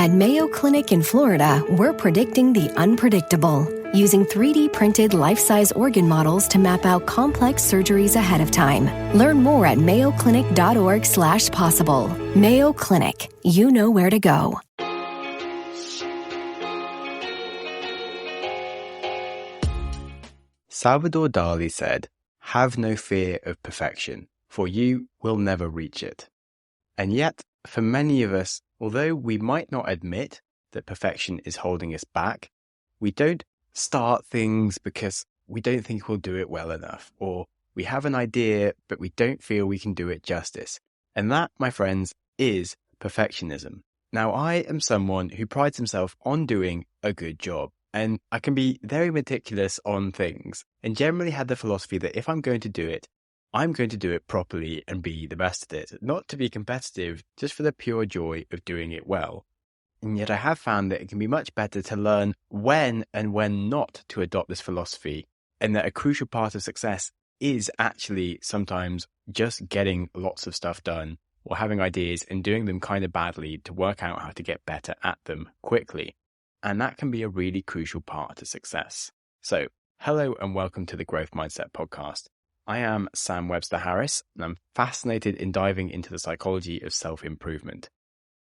At Mayo Clinic in Florida, we're predicting the unpredictable, using 3D printed life-size organ models to map out complex surgeries ahead of time. Learn more at mayoclinic.org/possible. Mayo Clinic, you know where to go. Salvador Dali said, "Have no fear of perfection, for you will never reach it." And yet, for many of us, although we might not admit that perfection is holding us back, we don't start things because we don't think we'll do it well enough, or we have an idea, but we don't feel we can do it justice. And that, my friends, is perfectionism. Now, I am someone who prides himself on doing a good job, and I can be very meticulous on things, and generally had the philosophy that if I'm going to do it, I'm going to do it properly and be the best at it, not to be competitive, just for the pure joy of doing it well. And yet I have found that it can be much better to learn when and when not to adopt this philosophy, and that a crucial part of success is actually sometimes just getting lots of stuff done, or having ideas and doing them kind of badly to work out how to get better at them quickly. And that can be a really crucial part to success. So, hello and welcome to the Growth Mindset Podcast. I am Sam Webster Harris, and I'm fascinated in diving into the psychology of self-improvement.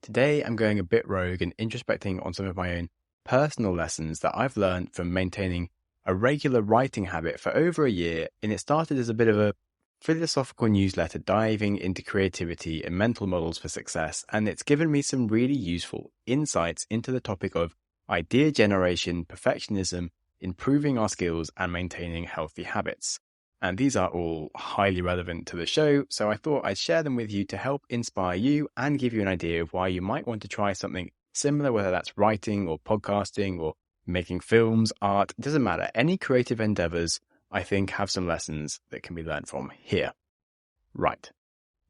Today, I'm going a bit rogue and introspecting on some of my own personal lessons that I've learned from maintaining a regular writing habit for over a year, and it started as a bit of a philosophical newsletter diving into creativity and mental models for success, and it's given me some really useful insights into the topic of idea generation, perfectionism, improving our skills, and maintaining healthy habits. And these are all highly relevant to the show, so I thought I'd share them with you to help inspire you and give you an idea of why you might want to try something similar, whether that's writing or podcasting or making films, art, it doesn't matter. Any creative endeavors, I think, have some lessons that can be learned from here. Right.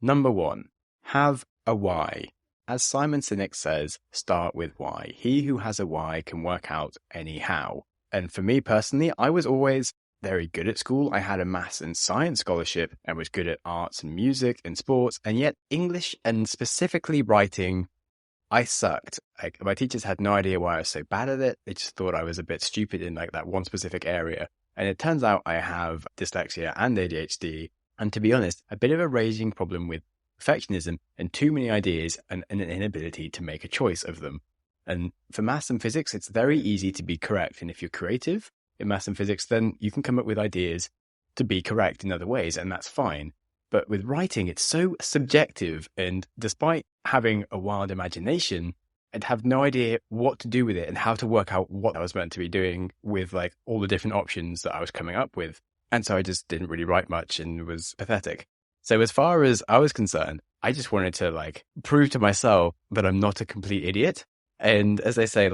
Number 1, have a why. As Simon Sinek says, start with why. He who has a why can work out any how. And for me personally, I was always very good at school. I had a maths and science scholarship and was good at arts and music and sports, and yet English and specifically writing, I sucked. My teachers had no idea why I was so bad at it. They just thought I was a bit stupid in that one specific area. And it turns out I have dyslexia and ADHD, and to be honest, a bit of a raging problem with perfectionism and too many ideas and an inability to make a choice of them. And for maths and physics, it's very easy to be correct. And if you're creative in maths and physics, then you can come up with ideas to be correct in other ways, and that's fine. But with writing, it's so subjective, and despite having a wild imagination, I'd have no idea what to do with it and how to work out what I was meant to be doing with all the different options that I was coming up with. And so I just didn't really write much and was pathetic. So as far as I was concerned, I just wanted to prove to myself that I'm not a complete idiot. And as they say,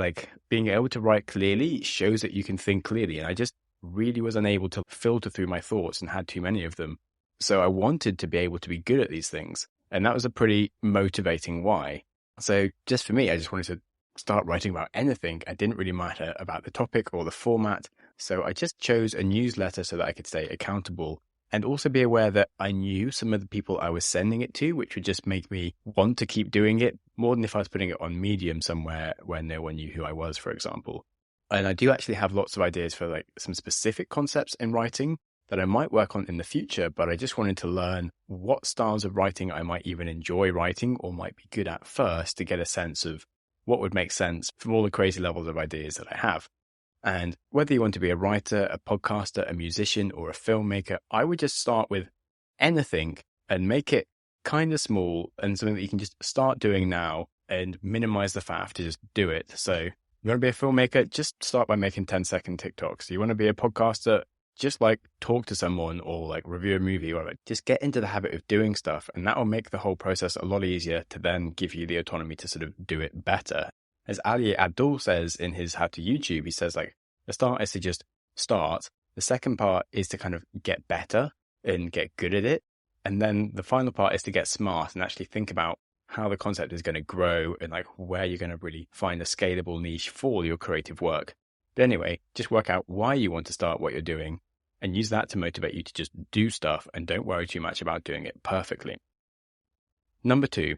being able to write clearly shows that you can think clearly. And I just really was unable to filter through my thoughts and had too many of them. So I wanted to be able to be good at these things. And that was a pretty motivating why. So just for me, I just wanted to start writing about anything. It didn't really matter about the topic or the format. So I just chose a newsletter so that I could stay accountable and also be aware that I knew some of the people I was sending it to, which would just make me want to keep doing it more than if I was putting it on Medium somewhere where no one knew who I was, for example. And I do actually have lots of ideas for some specific concepts in writing that I might work on in the future, but I just wanted to learn what styles of writing I might even enjoy writing or might be good at first to get a sense of what would make sense from all the crazy levels of ideas that I have. And whether you want to be a writer, a podcaster, a musician, or a filmmaker, I would just start with anything and make it kind of small and something that you can just start doing now and minimize the faff to just do it. So you want to be a filmmaker, just start by making 10-second TikToks. You want to be a podcaster, just talk to someone or review a movie or just get into the habit of doing stuff. And that will make the whole process a lot easier to then give you the autonomy to sort of do it better. As Ali Abdul says in his How to YouTube, he says the start is to just start. The second part is to kind of get better and get good at it. And then the final part is to get smart and actually think about how the concept is going to grow and where you're going to really find a scalable niche for your creative work. But anyway, just work out why you want to start what you're doing and use that to motivate you to just do stuff and don't worry too much about doing it perfectly. Number 2,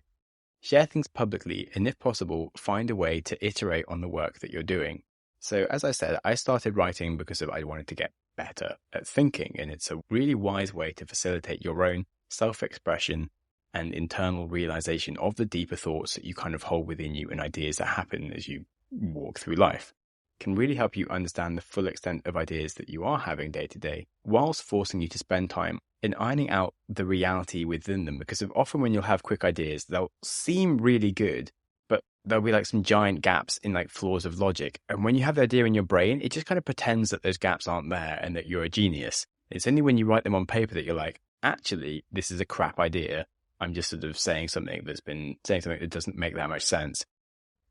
Share things publicly, and if possible, find a way to iterate on the work that you're doing. So as I said, I started writing because I wanted to get better at thinking, and it's a really wise way to facilitate your own self-expression and internal realization of the deeper thoughts that you kind of hold within you and ideas that happen as you walk through life. It can really help you understand the full extent of ideas that you are having day to day, whilst forcing you to spend time in ironing out the reality within them. Because often when you'll have quick ideas, they'll seem really good, but there'll be like some giant gaps in like flaws of logic. And when you have the idea in your brain, it just kind of pretends that those gaps aren't there and that you're a genius. It's only when you write them on paper that you're like, actually, this is a crap idea. I'm just sort of saying something that doesn't make that much sense.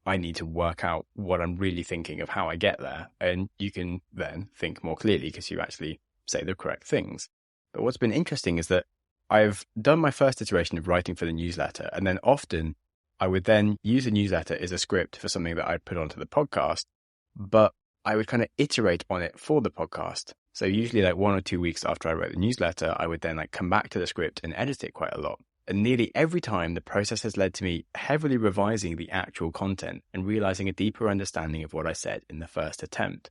I need to work out what I'm really thinking of how I get there. And you can then think more clearly because you actually say the correct things. But what's been interesting is that I've done my first iteration of writing for the newsletter, and then often I would then use a newsletter as a script for something that I'd put onto the podcast, but I would kind of iterate on it for the podcast. So usually like 1 or 2 weeks after I wrote the newsletter, I would then like come back to the script and edit it quite a lot. And nearly every time, the process has led to me heavily revising the actual content and realizing a deeper understanding of what I said in the first attempt.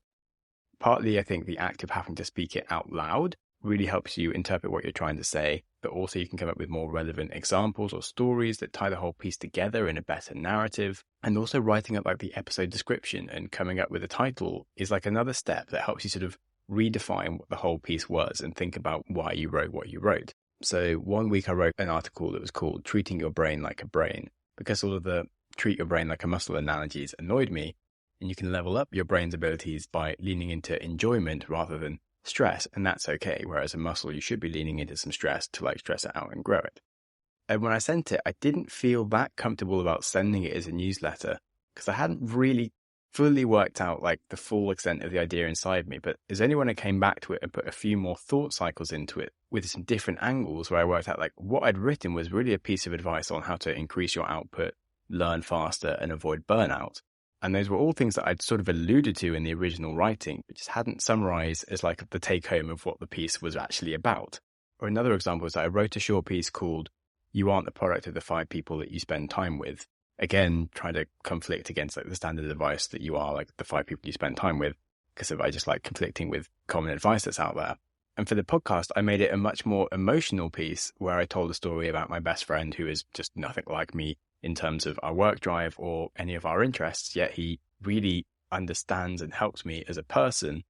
Partly, I think the act of having to speak it out loud really helps you interpret what you're trying to say, but also you can come up with more relevant examples or stories that tie the whole piece together in a better narrative. And also writing up like the episode description and coming up with a title is like another step that helps you sort of redefine what the whole piece was and think about why you wrote what you wrote. So one week I wrote an article that was called Treating Your Brain Like a Brain, because all of the treat your brain like a muscle analogies annoyed me. And you can level up your brain's abilities by leaning into enjoyment rather than stress. And that's okay. Whereas a muscle, you should be leaning into some stress to like stress it out and grow it. And when I sent it, I didn't feel that comfortable about sending it as a newsletter because I hadn't really fully worked out like the full extent of the idea inside me. But as only when I came back to it and put a few more thought cycles into it with some different angles where I worked out like what I'd written was really a piece of advice on how to increase your output, learn faster and avoid burnout. And those were all things that I'd sort of alluded to in the original writing, but just hadn't summarized as like the take home of what the piece was actually about. Or another example is that I wrote a short piece called You Aren't the Product of the 5 People That You Spend Time With. Again, trying to conflict against like the standard advice that you are like the 5 people you spend time with, because I just like conflicting with common advice that's out there. And for the podcast, I made it a much more emotional piece where I told a story about my best friend who is just nothing like me in terms of our work drive or any of our interests, yet he really understands and helps me as a person.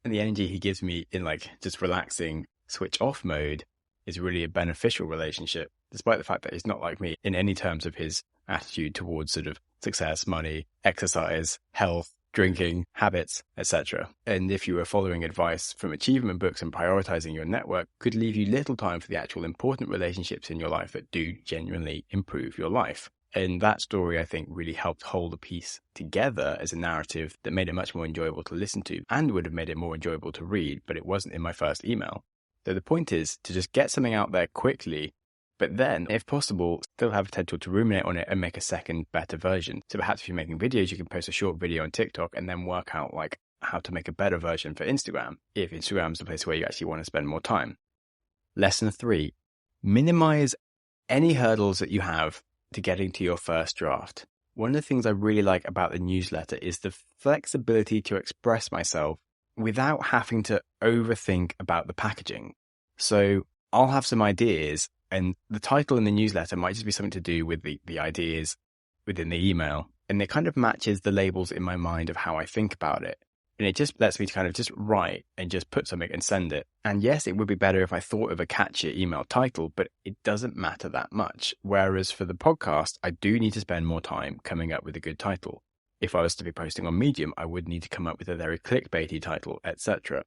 And the energy he gives me in like just relaxing, switch off mode is really a beneficial relationship, despite the fact that he's not like me in any terms of his attitude towards sort of success, money, exercise, health, drinking, habits, etc. And if you were following advice from achievement books and prioritizing your network, could leave you little time for the actual important relationships in your life that do genuinely improve your life. And that story, I think, really helped hold the piece together as a narrative that made it much more enjoyable to listen to and would have made it more enjoyable to read, but it wasn't in my first email. So the point is to just get something out there quickly, but then, if possible, still have potential to ruminate on it and make a second, better version. So perhaps if you're making videos, you can post a short video on TikTok and then work out like how to make a better version for Instagram, if Instagram is the place where you actually want to spend more time. Lesson 3, minimize any hurdles that you have to getting to your first draft. One of the things I really like about the newsletter is the flexibility to express myself without having to overthink about the packaging. So I'll have some ideas, and the title in the newsletter might just be something to do with the ideas within the email. And it kind of matches the labels in my mind of how I think about it. And it just lets me to kind of just write and just put something and send it. And yes, it would be better if I thought of a catchier email title, but it doesn't matter that much. Whereas for the podcast, I do need to spend more time coming up with a good title. If I was to be posting on Medium, I would need to come up with a very clickbaity title, etc.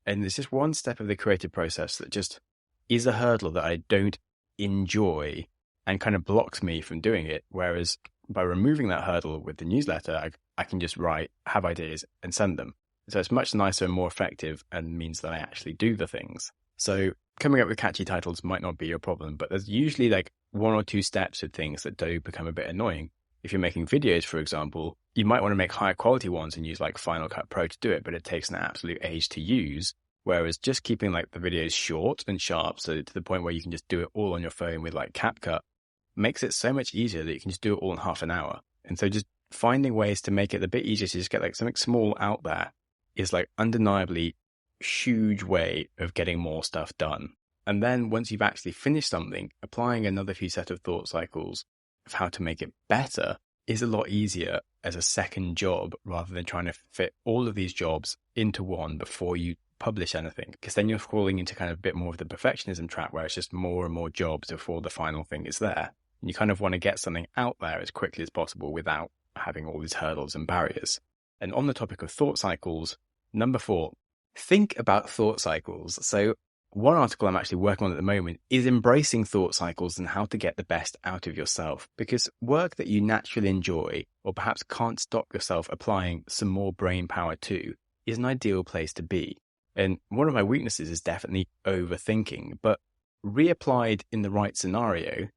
And there's just one step of the creative process that just is a hurdle that I don't enjoy and kind of blocks me from doing it. Whereas by removing that hurdle with the newsletter, I can just write, have ideas and send them. So it's much nicer and more effective and means that I actually do the things. So coming up with catchy titles might not be your problem, but there's usually like 1 or 2 steps of things that do become a bit annoying. If you're making videos, for example, you might want to make higher quality ones and use like Final Cut Pro to do it, but it takes an absolute age to use. Whereas just keeping like the videos short and sharp, so to the point where you can just do it all on your phone with like CapCut, makes it so much easier that you can just do it all in half an hour. And so just finding ways to make it a bit easier to just get like something small out there is like undeniably huge way of getting more stuff done. And then once you've actually finished something, applying another few set of thought cycles of how to make it better is a lot easier as a second job rather than trying to fit all of these jobs into one before you publish anything. Because then you're falling into kind of a bit more of the perfectionism trap where it's just more and more jobs before the final thing is there. And you kind of want to get something out there as quickly as possible without having all these hurdles and barriers. And on the topic of thought cycles, number 4, think about thought cycles. So one article I'm actually working on at the moment is embracing thought cycles and how to get the best out of yourself, because work that you naturally enjoy or perhaps can't stop yourself applying some more brain power to is an ideal place to be. And one of my weaknesses is definitely overthinking, but reapplied in the right scenario,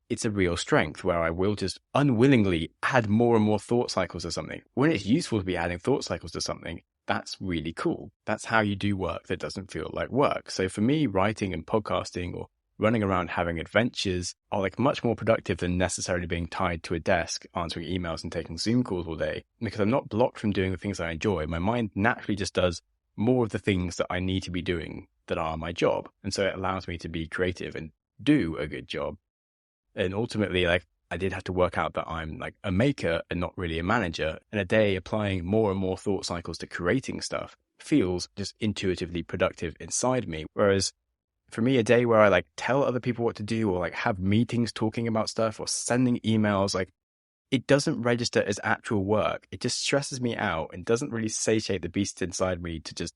it's a real strength where I will just unwillingly add more and more thought cycles to something. When it's useful to be adding thought cycles to something, that's really cool. That's how you do work that doesn't feel like work. So for me, writing and podcasting or running around having adventures are like much more productive than necessarily being tied to a desk, answering emails and taking Zoom calls all day. Because I'm not blocked from doing the things I enjoy. My mind naturally just does more of the things that I need to be doing that are my job. And so it allows me to be creative and do a good job. And ultimately, like, I did have to work out that I'm like a maker and not really a manager. And a day applying more and more thought cycles to creating stuff feels just intuitively productive inside me. Whereas for me, a day where I like tell other people what to do or like have meetings talking about stuff or sending emails, like it doesn't register as actual work. It just stresses me out and doesn't really satiate the beast inside me to just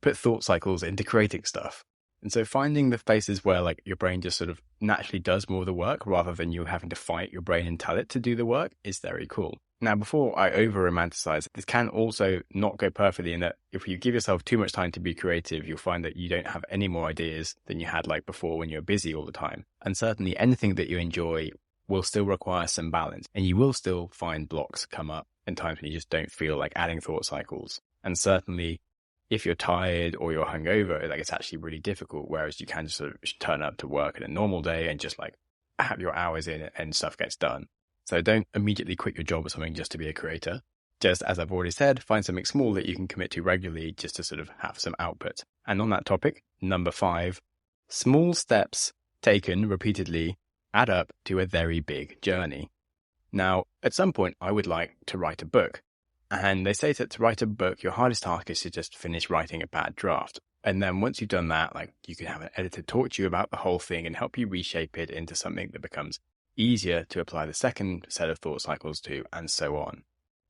put thought cycles into creating stuff. And so finding the places where like your brain just sort of naturally does more of the work rather than you having to fight your brain and tell it to do the work is very cool. Now, before I over-romanticize, this can also not go perfectly in that if you give yourself too much time to be creative, you'll find that you don't have any more ideas than you had like before when you were busy all the time. And certainly anything that you enjoy will still require some balance, and you will still find blocks come up and times when you just don't feel like adding thought cycles. And certainly if you're tired or you're hungover, like it's actually really difficult, whereas you can just sort of turn up to work in a normal day and just like have your hours in and stuff gets done. So don't immediately quit your job or something just to be a creator. Just as I've already said, find something small that you can commit to regularly just to sort of have some output. And on that topic, number 5, small steps taken repeatedly add up to a very big journey. Now, at some point, I would like to write a book. And they say that to write a book, your hardest task is to just finish writing a bad draft. And then once you've done that, like you can have an editor talk to you about the whole thing and help you reshape it into something that becomes easier to apply the second set of thought cycles to, and so on.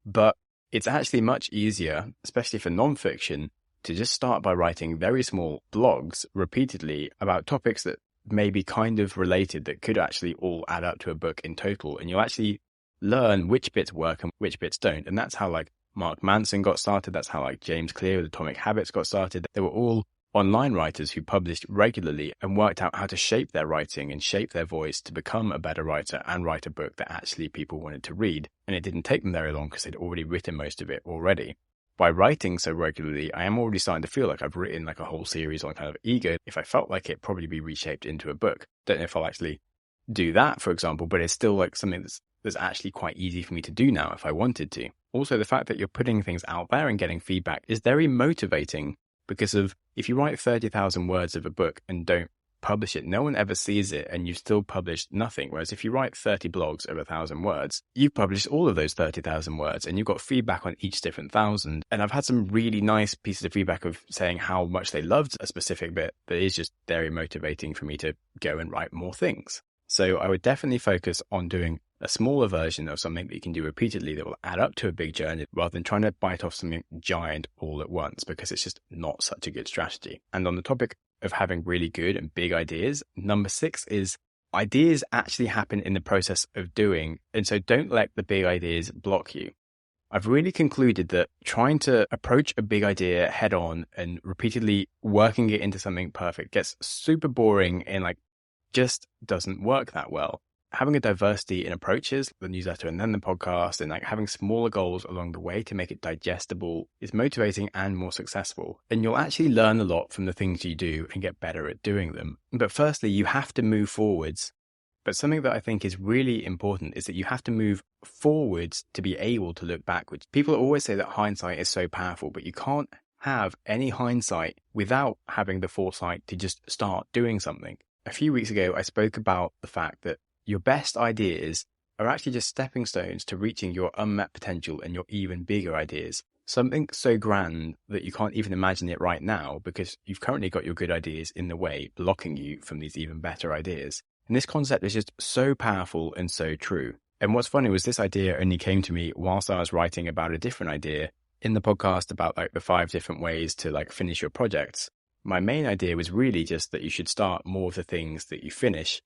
But it's actually much easier, especially for nonfiction, to just start by writing very small blogs repeatedly about topics that may be kind of related that could actually all add up to a book in total. And you'll actually learn which bits work and which bits don't. And that's how like Mark Manson got started. That's how like James Clear with Atomic Habits got started. They were all online writers who published regularly and worked out how to shape their writing and shape their voice to become a better writer and write a book that actually people wanted to read. And it didn't take them very long because they'd already written most of it already. By writing so regularly, I am already starting to feel like I've written like a whole series on kind of ego. If I felt like it, probably be reshaped into a book. Don't know if I'll actually do that, for example, but it's still like something that's actually quite easy for me to do now if I wanted to. Also, the fact that you're putting things out there and getting feedback is very motivating because of if you write 30,000 words of a book and don't publish it, no one ever sees it and you've still published nothing. Whereas if you write 30 blogs of 1,000 words, you've published all of those 30,000 words and you've got feedback on each different thousand. And I've had some really nice pieces of feedback of saying how much they loved a specific bit that is just very motivating for me to go and write more things. So I would definitely focus on doing a smaller version of something that you can do repeatedly that will add up to a big journey rather than trying to bite off something giant all at once, because it's just not such a good strategy. And on the topic of having really good and big ideas, number 6 is ideas actually happen in the process of doing. And so don't let the big ideas block you. I've really concluded that trying to approach a big idea head on and repeatedly working it into something perfect gets super boring and like just doesn't work that well. Having a diversity in approaches, the newsletter and then the podcast, and like having smaller goals along the way to make it digestible is motivating and more successful. And you'll actually learn a lot from the things you do and get better at doing them. But firstly, you have to move forwards But something that I think is really important is that you have to move forwards to be able to look backwards. People always say that hindsight is so powerful, but you can't have any hindsight without having the foresight to just start doing something. A few weeks ago, I spoke about the fact that your best ideas are actually just stepping stones to reaching your unmet potential and your even bigger ideas. Something so grand that you can't even imagine it right now because you've currently got your good ideas in the way, blocking you from these even better ideas. And this concept is just so powerful and so true. And what's funny was this idea only came to me whilst I was writing about a different idea in the podcast about like the 5 different ways to like finish your projects. My main idea was really just that you should start more of the things that you finish.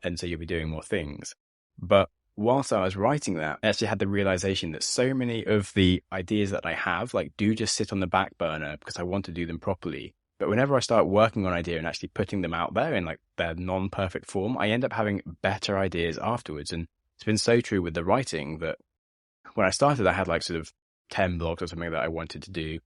And so you'll be doing more things. But whilst I was writing that, I actually had the realization that so many of the ideas that I have like do just sit on the back burner because I want to do them properly. But whenever I start working on an idea and actually putting them out there in like their non-perfect form, I end up having better ideas afterwards. And it's been so true with the writing that when I started, I had like sort of 10 blogs or something that I wanted to do.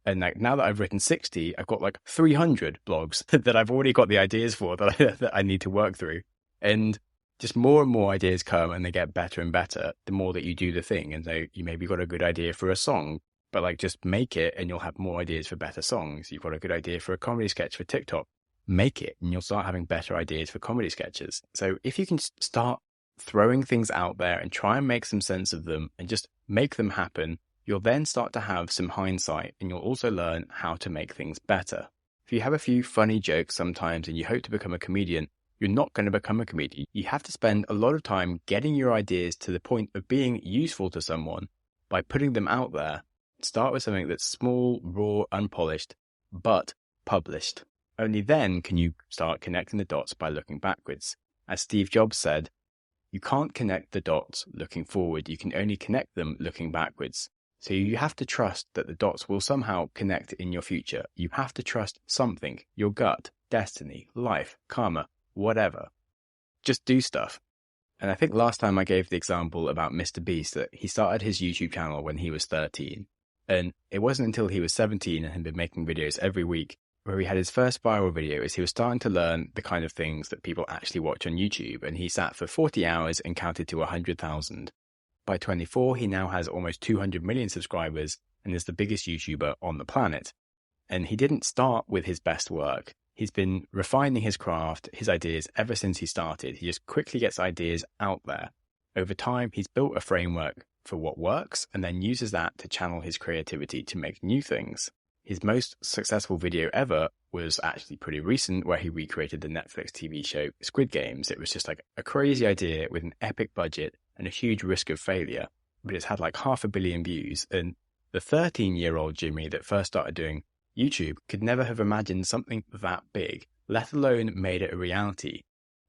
And like now that I've written 60, I've got like 300 blogs that I've already got the ideas for that I need to work through. And just more and more ideas come and they get better and better the more that you do the thing. And so you maybe got a good idea for a song, but like just make it and you'll have more ideas for better songs. You've got a good idea for a comedy sketch for TikTok, make it and you'll start having better ideas for comedy sketches. So if you can start throwing things out there and try and make some sense of them and just make them happen, you'll then start to have some hindsight and you'll also learn how to make things better. If you have a few funny jokes sometimes and you hope to become a comedian, you're not going to become a comedian. You have to spend a lot of time getting your ideas to the point of being useful to someone by putting them out there. Start with something that's small, raw, unpolished, but published. Only then can you start connecting the dots by looking backwards. As Steve Jobs said, you can't connect the dots looking forward. You can only connect them looking backwards. So you have to trust that the dots will somehow connect in your future. You have to trust something, your gut, destiny, life, karma, whatever. Just do stuff. And I think last time I gave the example about Mr. Beast that he started his YouTube channel when he was 13. And it wasn't until he was 17 and had been making videos every week where he had his first viral video as he was starting to learn the kind of things that people actually watch on YouTube. And he sat for 40 hours and counted to 100,000. By 24, he now has almost 200 million subscribers and is the biggest YouTuber on the planet. And he didn't start with his best work. He's been refining his craft, his ideas ever since he started. He just quickly gets ideas out there. Over time, he's built a framework for what works and then uses that to channel his creativity to make new things. His most successful video ever was actually pretty recent, where he recreated the Netflix TV show Squid Games. It was just like a crazy idea with an epic budget and a huge risk of failure, but it's had like 500 million views. And the 13-year-old Jimmy that first started doing YouTube could never have imagined something that big, let alone made it a reality.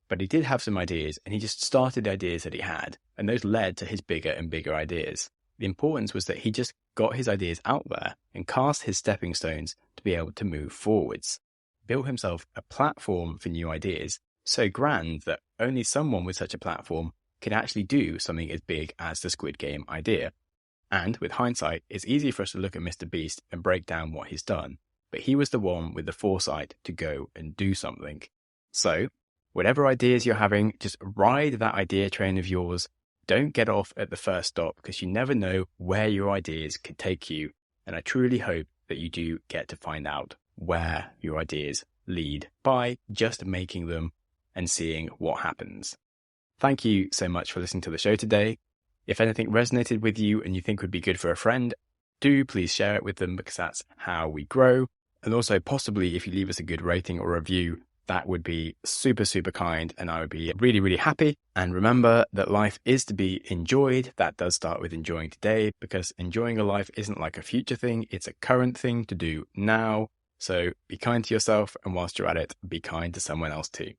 But he did have some ideas, and he just started the ideas that he had, and those led to his bigger and bigger ideas. The importance was that he just got his ideas out there and cast his stepping stones to be able to move forwards. Built himself a platform for new ideas, so grand that only someone with such a platform can actually do something as big as the Squid Game idea. And with hindsight, it's easy for us to look at Mr. Beast and break down what he's done, but he was the one with the foresight to go and do something. So, whatever ideas you're having, just ride that idea train of yours. Don't get off at the first stop because you never know where your ideas could take you. And I truly hope that you do get to find out where your ideas lead by just making them and seeing what happens. Thank you so much for listening to the show today. If anything resonated with you and you think would be good for a friend, do please share it with them because that's how we grow. And also possibly if you leave us a good rating or review, that would be super, super kind and I would be really, really happy. And remember that life is to be enjoyed. That does start with enjoying today because enjoying a life isn't like a future thing. It's a current thing to do now. So be kind to yourself and whilst you're at it, be kind to someone else too.